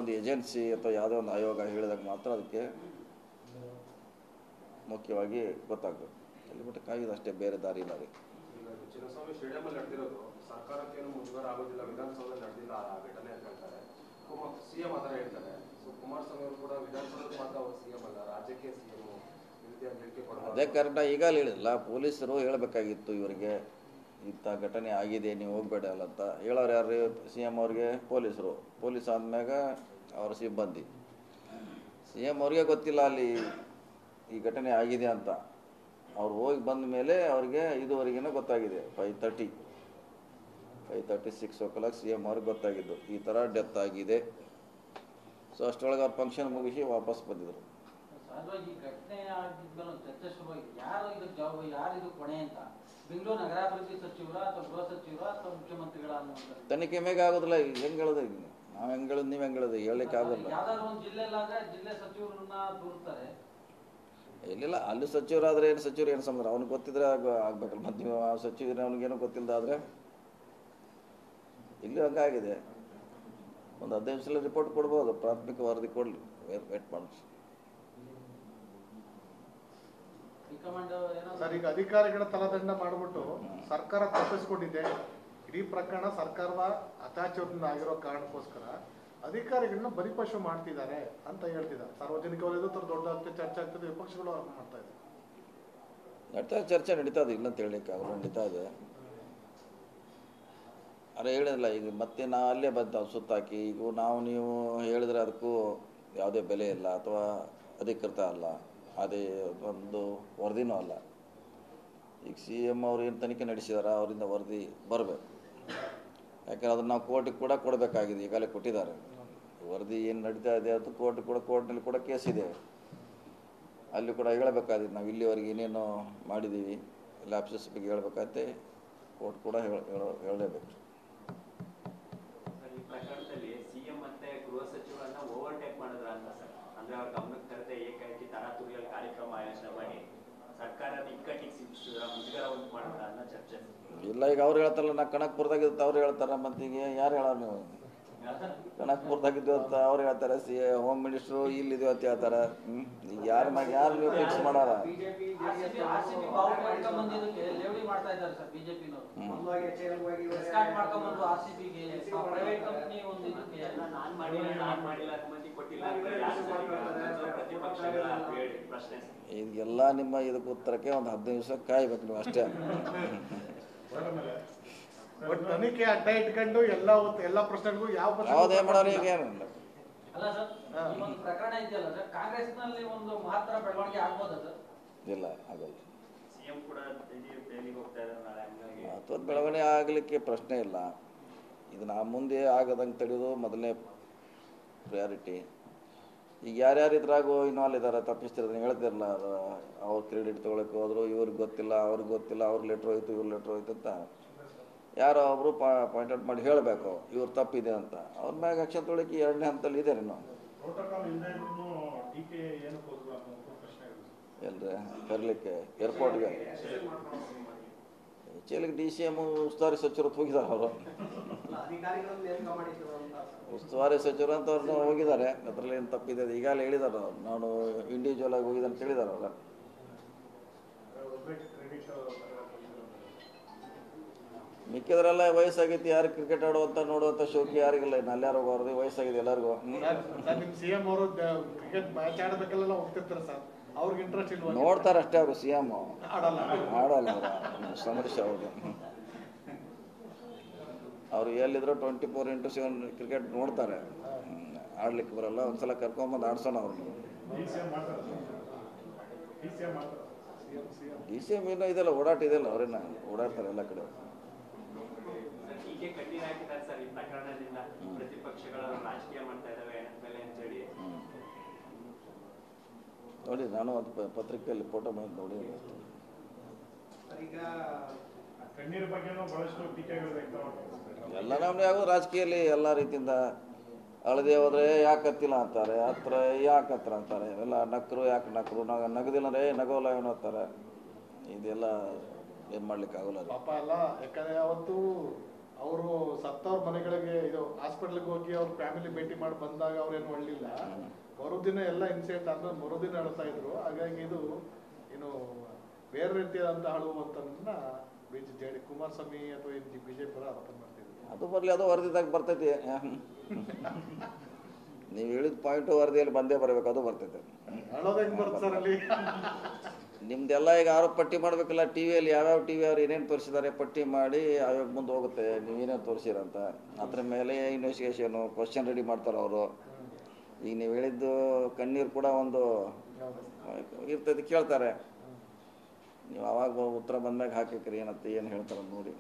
ಒಂದು ಏಜೆನ್ಸಿ ಅಥವಾ ಯಾವುದೋ ಒಂದು ಆಯೋಗ ಹೇಳಿದಾಗ ಮಾತ್ರ ಅದಕ್ಕೆ ಮುಖ್ಯವಾಗಿ ಗೊತ್ತಾಗಬೇಕು. ಅಲ್ಲಿ ಬಿಟ್ಟಕ್ಕಾಗಿದೆ ಅಷ್ಟೇ, ಬೇರೆ ದಾರಿ ಇಲ್ಲ ರೀ. ಚಿನ್ನಸ್ವಾಮಿ ಸ್ಟೇಡಿಯಂಲ್ಲಿ ನಡೆದಿರೋದು ಸರ್ಕಾರಕ್ಕೇನು ಮುಜುಗರ ಆಗೋದಿಲ್ಲ, ವಿಧಾನಸೌಧದಲ್ಲಿ ನಡೆದಿಲ್ಲ ಆ ಘಟನೆ ಅಂತ ಹೇಳ್ತಾರೆ. ಸಿಎಂ ಆ ಥರ ಹೇಳ್ತಾರೆ. ಸೊ ಕುಮಾರಸ್ವಾಮಿ ಅವರು ಕೂಡ ವಿಧಾನಸೌಧದಲ್ಲಿ ಮಾತ್ರ ಅವರು ಸಿಎಂ ಅಲ್ಲ, ರಾಜ್ಯಕ್ಕೆ ಸಿಎಂ ಹೇಳಿಕೆ ಕೊಡೋದು ಅದೇ ಕಾರಣ ಈಗಾಗಲೇ ಹೇಳಿಲ್ಲ, ಪೊಲೀಸರು ಹೇಳಬೇಕಾಗಿತ್ತು ಇವರಿಗೆ ಇಂಥ ಘಟನೆ ಆಗಿದೆ ನೀವು ಹೋಗಬೇಡ ಅಲ್ಲ ಅಂತ. ಹೇಳೋರು ಯಾರು? ಸಿ ಎಮ್ ಅವ್ರಿಗೆ ಪೊಲೀಸರು. ಪೊಲೀಸ್ ಆದಮ್ಯಾಗ ಅವರ ಸಿಬ್ಬಂದಿ. ಸಿ ಎಮ್ ಅವ್ರಿಗೆ ಗೊತ್ತಿಲ್ಲ ಅಲ್ಲಿ ಈ ಘಟನೆ ಆಗಿದೆ ಅಂತ. ಅವ್ರು ಹೋಗಿ ಬಂದ ಮೇಲೆ ಅವ್ರಿಗೆ ಇದುವರೆಗಿನ ಗೊತ್ತಾಗಿದೆ. 5:30 6 o'clock ಸಿ ಎಮ್ ಅವ್ರಿಗೆ ಗೊತ್ತಾಗಿದ್ದು ಈ ಥರ ಡೆತ್ ಆಗಿದೆ. ಸೊ ಅಷ್ಟರೊಳಗೆ ಅವ್ರು ಫಂಕ್ಷನ್ ಮುಗಿಸಿ ವಾಪಸ್ ಬಂದಿದ್ರು. ಸಹಜವಾಗಿ ಘಟನೆ ಆಗಿದ್ಮೇಲೆ ಚರ್ಚೆ ಶುರುವಾಗಿ ಯಾರಿದು ಹೊಣೆ ಅಂತ. ಬೆಂಗಳೂರು ನಗರಾಭಿವೃದ್ಧಿ ಸಚಿವರ ಅಥವಾ ಗೃಹ ಸಚಿವರ ಅಥವಾ ಮುಖ್ಯಮಂತ್ರಿಗಳ ತನಿಖೆ ಮೇಲೆ ಆಗೋದಿಲ್ಲ. ಹೆಂಗೆ ಹೇಳೋದು? ನಾವು ಹೆಂಗೆ ಹೇಳೋದು, ನೀವು ಹೆಂಗೆ ಹೇಳೋದು? ಹೇಳಲಿಕ್ಕೆ ಆಗೋಲ್ಲ. ಯಾವ್ದಾದ್ರು ಒಂದು ಜಿಲ್ಲೆಲ್ಲಾದ್ರೆ ಜಿಲ್ಲೆ ಸಚಿವರನ್ನ ದೂರುತ್ತಾರೆ. ಇಲ್ಲಿಲ್ಲ, ಅಲ್ಲಿ ಸಚಿವರಾದರೆ ಏನು ಸಚಿವರು ಏನು ಸಂಬಂಧ? ಅವ್ನಿಗೆ ಗೊತ್ತಿದ್ರೆ ಆಗ್ಬೇಕಲ್ಲ. ಮತ್ತು ನೀವು ಆ ಸಚಿವರೇ ಅವ್ನಿಗೇನೋ ಗೊತ್ತಿಲ್ಲದಾದರೆ ಇಲ್ಲಿ ಹಂಗಾಗಿದೆ. ಒಂದು 15 ನಿಮಿಷದಲ್ಲಿ ರಿಪೋರ್ಟ್ ಕೊಡ್ಬೋದು, ಪ್ರಾಥಮಿಕ ವರದಿ ಕೊಡಲಿ, ವೇಟ್ ಮಾಡಿ. ಸರ್, ಈಗ ಅಧಿಕಾರಿಗಳ ತಲದಂಡ ಮಾಡಿಬಿಟ್ಟು ಸರ್ಕಾರ ತಪ್ಪಿಸ್ಕೊಂಡಿದೆ, ಇಡೀ ಪ್ರಕರಣ ಸರ್ಕಾರದ ಅತ್ಯಾಚಾರದಿಂದ ಆಗಿರೋ ಕಾರಣಕ್ಕೋಸ್ಕರ ಅಧಿಕಾರಿಗಳನ್ನ ಬಲಿಪಶು ಮಾಡ್ತಿದ್ದಾರೆ ಅಂತ ಹೇಳ್ತಿದ್ದಾರೆ. ಸಾರ್ವಜನಿಕ ವಲಯದ ದೊಡ್ಡ ಚರ್ಚೆ ಆಗ್ತದೆ, ವಿಪಕ್ಷಗಳು ಆರೋಪ ಮಾಡ್ತಾ ಇದೆ. ಚರ್ಚೆ ನಡೀತಾ ಇದೆ, ಇಲ್ಲ ಅಂತ ಹೇಳಲಿಕ್ಕೆ ಅವರು ನಡೀತಾ ಇದೆ. ಅರೆ ಹೇಳಿಲ್ಲ, ಈಗ ಮತ್ತೆ ನಾವು ಅಲ್ಲೇ ಬಂದು ಸುತ್ತಾಕಿ ಈಗ ನೀವು ಹೇಳಿದ್ರೆ ಅದಕ್ಕೂ ಯಾವುದೇ ಬೆಲೆ ಇಲ್ಲ ಅಥವಾ ಅಧಿಕೃತ ಅಲ್ಲ, ಅದೇ ಒಂದು ವರದಿನೂ ಅಲ್ಲ. ಈಗ ಸಿ ಎಮ್ ಅವ್ರು ಏನು ತನಿಖೆ ನಡೆಸಿದಾರ ಅವರಿಂದ ವರದಿ ಬರಬೇಕು. ಯಾಕಂದ್ರೆ ಅದನ್ನು ನಾವು ಕೋರ್ಟಿಗೆ ಕೂಡ ಕೊಡಬೇಕಾಗಿದೆ, ಈಗಾಗಲೇ ಕೊಟ್ಟಿದ್ದಾರೆ. ವರದಿ ಏನು ನಡೀತಾ ಇದೆ ಅದು ಕೋರ್ಟ್ನಲ್ಲಿ ಕೂಡ ಕೇಸ್ ಇದೆ, ಅಲ್ಲಿ ಕೂಡ ಹೇಳಬೇಕಾದ್ರೆ ನಾವು ಇಲ್ಲಿವರೆಗೆ ಏನೇನು ಮಾಡಿದ್ದೀವಿ ಲ್ಯಾಪ್ಸಸ್ ಬಗ್ಗೆ ಹೇಳಬೇಕಾಗತ್ತೆ, ಕೋರ್ಟ್ ಕೂಡ ಹೇಳಲೇಬೇಕು. ಈ ಪ್ರಕರಣದಲ್ಲಿ ಸಿಎಂ ಮತ್ತೆ ಗೃಹ ಸಚಿವರನ್ನ ಓವರ್ಟೇಕ್ ಮಾಡಿದ್ರ ಅಂತ ಸರ್, ಅಂದ್ರೆ ಅವ್ರ ಗಮನಕ್ಕೆ ತರದೆ ಏಕಾಏಕಿ ತರಾತುರಿಯಲ್ಲಿ ಕಾರ್ಯಕ್ರಮ ಆಯೋಜನೆ ಮಾಡಿ ಸರ್ಕಾರದ ಇಕ್ಕಟ್ಟಿಗೆ ಸಿಕ್ಕಿಸಿದ್ರ, ಮುಜುಗರ ಉಂಟು ಮಾಡಿದ್ರ ಅನ್ನೋ ಚರ್ಚೆ ಇಲ್ಲ. ಈಗ ಅವ್ರು ಹೇಳ್ತಾರಲ್ಲ, ನಾ ಕನಕ್ಪುರದಾಗಿದ್ದು ಅವ್ರು ಹೇಳ್ತಾರ, ಮತ್ತೆ ಈಗ ಯಾರು ಹೇಳ ನೀವು? ಕನಕ್ಪುರದಾಗಿದ್ದು ಅಂತ ಅವ್ರು ಹೇಳ್ತಾರೆ, ಹೋಮ್ ಮಿನಿಸ್ಟ್ರು ಇಲ್ಲಿದ್ದೀವಿ ಅಂತ ಹೇಳ್ತಾರೆ. ಈಗ ಯಾರು ನೀವು ಫಿಕ್ಸ್ ಮಾಡಾರ? ಇದೆಲ್ಲ ನಿಮ್ಮ ಇದಕ್ಕೆ ಉತ್ತರಕ್ಕೆ ಒಂದು 15 ನಿಮಿಷ ಕಾಯ್ಬೇಕು ನೀವು ಅಷ್ಟೇ. ತನಿಖೆ ಅಡ್ಡ ಇಟ್ಕೊಂಡು ಎಲ್ಲ ಪ್ರಶ್ನೆಗಳಿಗೂ ಯಾವುದೇ ಮಾಡೋರು ಈಗ ಏನು ಅಲ್ಲ ಸರ್, ಒಂದು ಪ್ರಕರಣ ಇದೆಯಲ್ಲ ಸರ್, ಕಾಂಗ್ರೆಸ್ನಲ್ಲಿ ಒಂದು ಮಹತ್ತರ ಬೆಳವಣಿಗೆ ಆಗ್ಬೋದ ಸರ್? ಇಲ್ಲ, ಆಗಲ್ಲ. ಸಿಎಂ ಕೂಡ ದೆಹಲಿಗೆ ಹೋಗ್ತಾ ಇದ್ದಾರೆ ನಾಳೆ, ಹಂಗಾಗಿ ಅಥವಾ ಬೆಳವಣಿಗೆ ಆಗಲಿಕ್ಕೆ ಪ್ರಶ್ನೆ ಇಲ್ಲ. ಇದನ್ನು ಮುಂದೆ ಆಗದಂಗೆ ತಡೆಯೋದು ಮೊದಲನೇ ಪ್ರಯಾರಿಟಿ. ಈಗ ಯಾರ್ಯಾರು ಇದ್ರಾಗೂ ಇನ್ವಾಲ್ವ್ ಇದ್ದಾರೆ, ತಪ್ಪಿಸ್ತಿರೋದನ್ನ ಹೇಳ್ತಿರಲ್ಲ, ಅವ್ರು ಕ್ರೆಡಿಟ್ ತೊಗೊಳಕ್ಕೆ ಹೋದ್ರು, ಇವ್ರಿಗೆ ಗೊತ್ತಿಲ್ಲ, ಅವ್ರಿಗೆ ಗೊತ್ತಿಲ್ಲ, ಅವ್ರ ಲೆಟ್ರ್ ಹೋಯ್ತು, ಇವ್ರ ಲೆಟ್ರ್ ಹೋಯ್ತು ಅಂತ ಯಾರೋ ಒಬ್ಬರು ಪಾಯಿಂಟ್ ಔಟ್ ಮಾಡಿ ಹೇಳಬೇಕು ಇವ್ರು ತಪ್ಪಿದೆ ಅಂತ. ಅವ್ರ ಮ್ಯಾಗ ಆಕ್ಷನ್ ತೊಗೊಳಕ್ಕೆ 2ನೇ ಹಂತದಲ್ಲಿ ಇದೆ. ನಾವು ಎಲ್ರಿ ಕರ್ಲಿಕ್ಕೆ ಏರ್ಪೋರ್ಟ್ಗೆ ಹೆಚ್ಚಿಗೆ DCM ಉಸ್ತುವಾರಿ ಸಚಿವರು ಹೋಗಿದ್ದಾರೆ. ಅವರು ಉಸ್ತುವಾರಿ ಸಚಿವರು ಅಂತ ಅವ್ರನ್ನ ಹೋಗಿದ್ದಾರೆ, ಅದರಲ್ಲಿ ಏನು ತಪ್ಪಿದೆ ಈಗಾಗಲೇ ಹೇಳಿದ್ದಾರೆ. ನಾನು ಇಂಡಿವಿಜುವಲ್ ಆಗಿ ಹೋಗಿದ್ದೆ ಅಂತ ಹೇಳಿದ್ದಾರೆ. ಅವ್ರ ಮಿಕ್ಕಿದ್ರೆಲ್ಲ ವಯಸ್ಸಾಗೈತಿ, ಯಾರು ಕ್ರಿಕೆಟ್ ಆಡುವಂತ ನೋಡುವಂತ ಶೋಕಿ ಯಾರಿಗಿಲ್ಲ. ಇನ್ನು ಅಲ್ಲಾರು ಹೋಗೋದು ವಯಸ್ಸಾಗಿದೆ ಎಲ್ಲರಿಗೂ. ನಿಮ್ ಸಿಎಂ ಅವರು ಕ್ರಿಕೆಟ್ ಮ್ಯಾಚ್ ಆಡಬೇಕಲ್ಲ ಹೋಗ್ತಿರ್ತಾರೆ ಸರ್, ಅವ್ರಿಗೆ ಇಂಟ್ರೆಸ್ಟ್ ಇಲ್ಲ, ನೋಡ್ತಾರೆ ಅಷ್ಟೇ. ಅವರು CM ಆಡಲ್ಲ ಅವರು ಸಮರೀಶ್ ಅವರು. ಅವ್ರು ಎಲ್ಲಿದ್ರು 24x7 ಕ್ರಿಕೆಟ್ ನೋಡ್ತಾರೆ. ಆಡ್ಲಿಕ್ಕೆ ಬರಲ್ಲ, ಒಂದ್ಸಲ ಕರ್ಕೊಂಬಂದು ಆಡ್ಸೋಣ ಅವ್ರನ್ನ. DCM ಏನೋ ಇದೆಲ್ಲ ಓಡಾಟ ಇದೆಯಲ್ಲ, ಅವ್ರೇನ ಓಡಾಡ್ತಾರೆ ಎಲ್ಲ ಕಡೆ. ಹೀಗೆ ಕಣ್ಣೀರ್ ಹಾಕಿದ್ದಾರೆ ಸರ್ ಈ ಪ್ರಕರಣದಿಂದ, ಪ್ರತಿಪಕ್ಷಗಳು ರಾಜಕೀಯ ಮಾಡ್ತಾ ಇದ್ದಾವೆ ಮೇಲೆ ಅಂತ ಹೇಳಿ ನೋಡಿ. ನಾನು ಅದು ಪತ್ರಿಕೆಯಲ್ಲಿ ಫೋಟೋ ಮಾಡಿ ನೋಡಿ. ಎಲ್ಲ ನಮ್ಗೆ ಯಾವುದು ರಾಜಕೀಯದಲ್ಲಿ ಎಲ್ಲ ರೀತಿಯಿಂದ ಅಳದೆ ಹೋದ್ರೆ ಯಾಕೆ ಹತ್ತಿಲ್ಲ ಅಂತಾರೆ, ಹತ್ರ ಯಾಕೆ ಹತ್ರ ಅಂತಾರೆ. ಎಲ್ಲ ನಕ್ಕರು ಯಾಕೆ ನಕ್ಕರು, ನಗದಿಲ್ಲ ಅಂದ್ರೆ ನಗೋಲ್ಲ ಏನು ಅಂತಾರೆ. ಇದೆಲ್ಲ ಏನು ಮಾಡ್ಲಿಕ್ಕೆ ಆಗೋಲ್ಲ. ಪಾಪ ಅಲ್ಲ, ಯಾಕಂದ್ರೆ ಅವತ್ತು ಅವರು ಸತ್ತವ್ರ ಮನೆಗಳಿಗೆ ಇದು ಹಾಸ್ಪಿಟ್ಲಿಗೆ ಹೋಗಿ ಅವ್ರ ಫ್ಯಾಮಿಲಿ ಭೇಟಿ ಮಾಡಿ ಬಂದಾಗ ಅವ್ರೇನು ಒಳ್ಳಿಲ್ಲ, ಮರುದಿನ ಎಲ್ಲ ಇನ್ಸಿಡೆಂಟ್ ಆದ್ಮೇಲೆ ಮರುದಿನ ಅಳ್ತಾ ಇದ್ರು. ಹಾಗಾಗಿ ಇದು ಏನು ಬೇರೆ ರೀತಿಯಾದಂತ ಅಳುವಂತನ್ನ ಕುಮಾರಸ್ವಾಮಿ ಅಥವಾ ಬಿಜೆಪಿ ಆರೋಪ ಮಾಡ್ತಿದ್ರು. ಅದು ಬರಲಿ, ಅದು ವರದಿದಾಗ ಬರ್ತೈತಿ. ನೀವು ಹೇಳಿದ ಪಾಯಿಂಟು ವರದಿಯಲ್ಲಿ ಬಂದೇ ಬರಬೇಕು, ಅದು ಬರ್ತೈತೆ. ಅಳೋದು ಹೆಂಗ್ ಬರುತ್ತೆ ಸರ್ ಅಲ್ಲಿ? ನಿಮ್ದೆಲ್ಲ ಈಗ ಆರೋಪ ಪಟ್ಟಿ ಮಾಡಬೇಕಲ್ಲ, ಟಿ ವಿಯಲ್ಲಿ ಯಾವ್ಯಾವ ಟಿ ವಿ ಅವ್ರು ಏನೇನು ತೋರಿಸಿದ್ದಾರೆ ಪಟ್ಟಿ ಮಾಡಿ ಆಯೋಗ ಮುಂದೆ ಹೋಗುತ್ತೆ ನೀವೇನೇನು ತೋರಿಸಿರಂತ. ಅದ್ರ ಮೇಲೆ ಇನ್ವೆಸ್ಟಿಗೇಷನು ಕ್ವಶನ್ ರೆಡಿ ಮಾಡ್ತಾರೆ ಅವರು. ಈಗ ನೀವು ಹೇಳಿದ್ದು ಕಣ್ಣೀರು ಕೂಡ ಒಂದು ಇರ್ತೈತಿ, ಕೇಳ್ತಾರೆ. ನೀವು ಅವಾಗ ಉತ್ತರ ಬಂದ್ಮ್ಯಾಗ ಹಾಕಿಕ್ರಿ ಏನಂತ ಏನು ಹೇಳ್ತಾರೆ ನೋಡಿ.